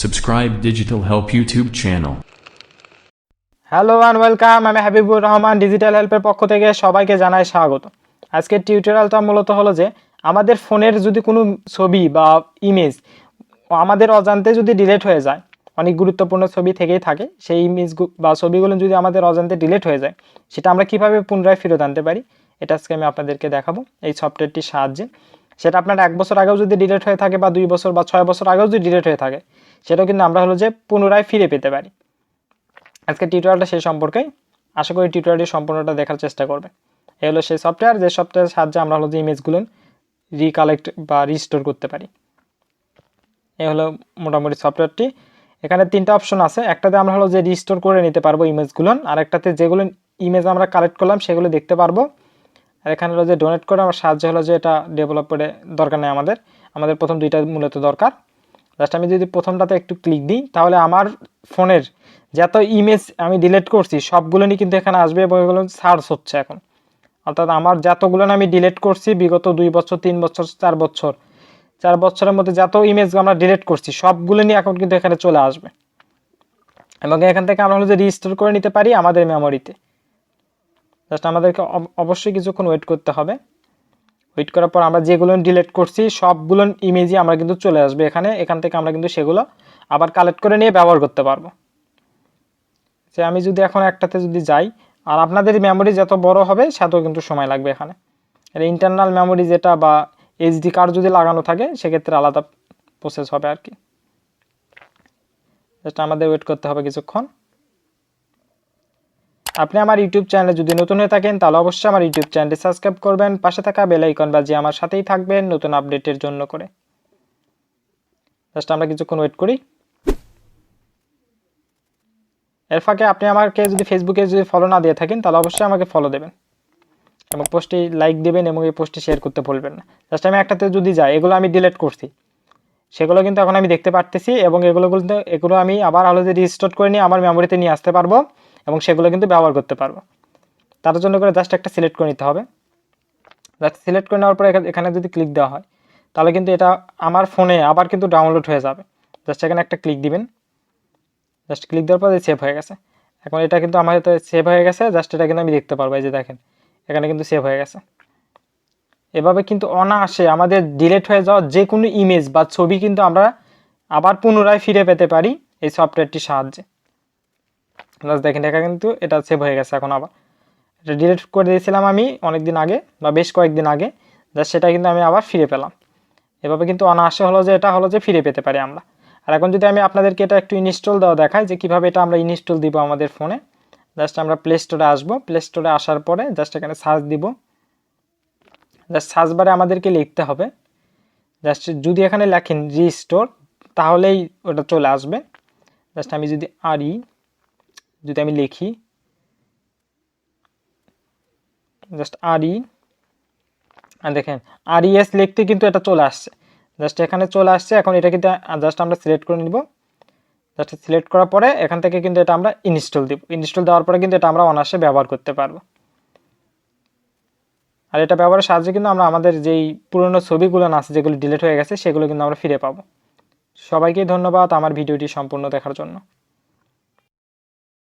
Subscribe Digital Help YouTube channel. Hello and welcome. আমি Habibur Rahman digital হেল্পের পক্ষ থেকে সবাইকে জানাই স্বাগত। আজকের টিউটোরিয়ালটা মূলত হলো যে আমাদের ফোনের যদি কোনো ছবি বা ইমেজ আমাদের অজান্তে যদি ডিলিট হয়ে যায়, অনেক গুরুত্বপূর্ণ ছবি থেকেই থাকে, সেই ইমেজ বা ছবিগুলো যদি আমাদের অজান্তে ডিলিট হয়ে যায়, সেটা আমরা কিভাবে পুনরায় ফেরত আনতে পারি, এটা আজকে আমি আপনাদেরকে দেখাবো এই সফটওয়্যারটির সাহায্যে। সেটা আপনার 1 বছর আগেও যদি ডিলিট হয়ে থাকে বা 2 বছর বা 6 বছর আগেও যদি ডিলিট হয়ে থাকে, সেটাও কিন্তু আমরা হলো যে পুনরায় ফিরে পেতে পারি। আজকে টিউটোরিয়ালটা সেই সম্পর্কেই, আশা করি টিউটোরিয়ালটি সম্পূর্ণটা দেখার চেষ্টা করবে। এই হলো সেই সফটওয়্যার, যে সফটওয়্যারের সাহায্যে আমরা হলো যে ইমেজগুলো রিকালেক্ট বা রিস্টোর করতে পারি। এই হলো মোটামুটি সফটওয়্যারটি। এখানে 3টা অপশন আছে। একটাতে আমরা হলো যে রিস্টোর করে নিতে পারবো ইমেজগুলো, আর একটাতে যেগুলো ইমেজ আমরা কালেক্ট করলাম সেগুলো দেখতে পারবো। আর এখানে হলো যে ডোনেট করে আমার সাহায্য হলো যে এটা ডেভেলপ করে দরকার নেই আমাদের প্রথম 2টা মূলত দরকার। জাস্ট আমি যদি প্রথমটাতে একটু ক্লিক দিই, তাহলে আমার ফোনের যত ইমেজ আমি ডিলিট করছি সবগুলো নিয়ে কিন্তু এখানে আসবে এবং এগুলো সার্চ হচ্ছে এখন। অর্থাৎ আমার যতগুলো আমি ডিলিট করছি বিগত 2 বছর 3 বছর 4 বছরের মধ্যে যত ইমেজ আমরা ডিলিট করছি সবগুলো নিয়ে এখন কিন্তু এখানে চলে আসবে, এবং এখান থেকে আমরা হলো যে রিস্টোর করে নিতে পারি আমাদের মেমোরিতে। জাস্ট আমাদেরকে অবশ্যই কিছুক্ষণ ওয়েট করতে হবে। ওয়েট করার পর আমরা যেগুলো ডিলিট করছি সবগুলো ইমেজই আমরা কিন্তু চলে আসবে এখান থেকে আমরা কিন্তু সেগুলো আবার কালেক্ট করে নিয়ে ব্যবহার করতে পারবো। যে আমি যদি এখন একটাতে যদি যাই, আর আপনাদের মেমোরি যত বড় হবে সেতও কিন্তু সময় লাগবে এখানে। আর ইন্টারনাল মেমোরি যেটা বা এইচডি কার্ড যদি লাগানো থাকে সেক্ষেত্রে আলাদা প্রসেস হবে আর কি। জাস্ট আমাদের ওয়েট করতে হবে কিছুক্ষণ। আপনি আমার ইউটিউব চ্যানেলে যদি নতুন হয়ে থাকেন তাহলে অবশ্যই আমার ইউটিউব চ্যানেলটি সাবস্ক্রাইব করবেন, পাশে থাকা বেল আইকন বাজিয়ে আমার সাথেই থাকবেন নতুন আপডেটের জন্য করে। জাস্ট আমরা কিছুক্ষণ ওয়েট করি। এর ফাঁকে আপনি আমাকে যদি ফেসবুকে যদি ফলো না দিয়ে থাকেন তাহলে অবশ্যই আমাকে ফলো দেবেন এবং পোস্টে লাইক দেবেন এবং এই পোস্টে শেয়ার করতে ভুলবেন না। জাস্ট আমি একটাতে যদি যাই, এগুলো আমি ডিলিট করছি সেগুলো কিন্তু এখন আমি দেখতে পারতেছি, এবং এগুলো আমি আবার হলো যে রিস্টোর করে নিয়ে আমার মেমোরিতে নিয়ে আসতে পারবো এবং সেগুলো কিন্তু ব্যবহার করতে পারবো। তার জন্য করে জাস্ট একটা সিলেক্ট করে নিতে হবে। জাস্ট সিলেক্ট করে নেওয়ার পরে এখানে যদি ক্লিক দেওয়া হয় তাহলে কিন্তু এটা আমার ফোনে আবার কিন্তু ডাউনলোড হয়ে যাবে। জাস্ট এখানে একটা ক্লিক দিবেন। জাস্ট ক্লিক দেওয়ার পরে সেভ হয়ে গেছে। এখন এটা কিন্তু আমার হাতে সেভ হয়ে গেছে। জাস্ট এটা কিন্তু আমি দেখতে পারবো, এই যে দেখেন এখানে কিন্তু সেভ হয়ে গেছে। এভাবে কিন্তু অনায়াসে আমাদের ডিলিট হয়ে যাওয়া যে কোনো ইমেজ বা ছবি কিন্তু আমরা আবার পুনরায় ফিরে পেতে পারি এই সফটওয়্যারটির সাহায্যে। জাস্ট দেখেন এখানে কিন্তু এটা সেভ হয়ে গেছে। এখন আবার এটা ডিলিট করে দিয়েছিলাম আমি অনেকদিন আগে বা বেশ কয়েকদিন আগে, জাস্ট সেটা কিন্তু আমি আবার ফিরে পেলাম। এভাবে কিন্তু অনায়াসে হলো যে এটা হলো যে ফিরে পেতে পারি আমরা। আর এখন যদি আমি আপনাদেরকে এটা একটু ইনস্টল দেওয়া দেখাই যে কীভাবে এটা আমরা ইনস্টল দিব আমাদের ফোনে। জাস্ট আমরা প্লে স্টোরে আসবো। প্লে স্টোরে আসার পরে জাস্ট এখানে সার্চ দিব। জাস্ট সার্চ বারে আমাদেরকে লিখতে হবে, জাস্ট যদি এখানে লেখেন রিস্টোর তাহলেই ওটা চলে আসবে। জাস্ট আমি যদি যদি আমি লিখি জাস্ট আর দেখেন RES লিখতে কিন্তু এটা চলে আসছে। জাস্ট এখানে চলে আসছে। এখন এটা কিন্তু জাস্ট আমরা সিলেক্ট করে নিব। জাস্ট সিলেক্ট করার পরে এখান থেকে কিন্তু এটা আমরা ইনস্টল দিব। ইনস্টল দেওয়ার পরে কিন্তু এটা আমরা অনায়াসে ব্যবহার করতে পারবো। আর এটা ব্যবহারের সাহায্যে কিন্তু আমরা আমাদের যেই পুরনো ছবিগুলো আছে যেগুলো ডিলিট হয়ে গেছে সেগুলো কিন্তু আমরা ফিরে পাবো। সবাইকে ধন্যবাদ আমার ভিডিওটি সম্পূর্ণ দেখার জন্য।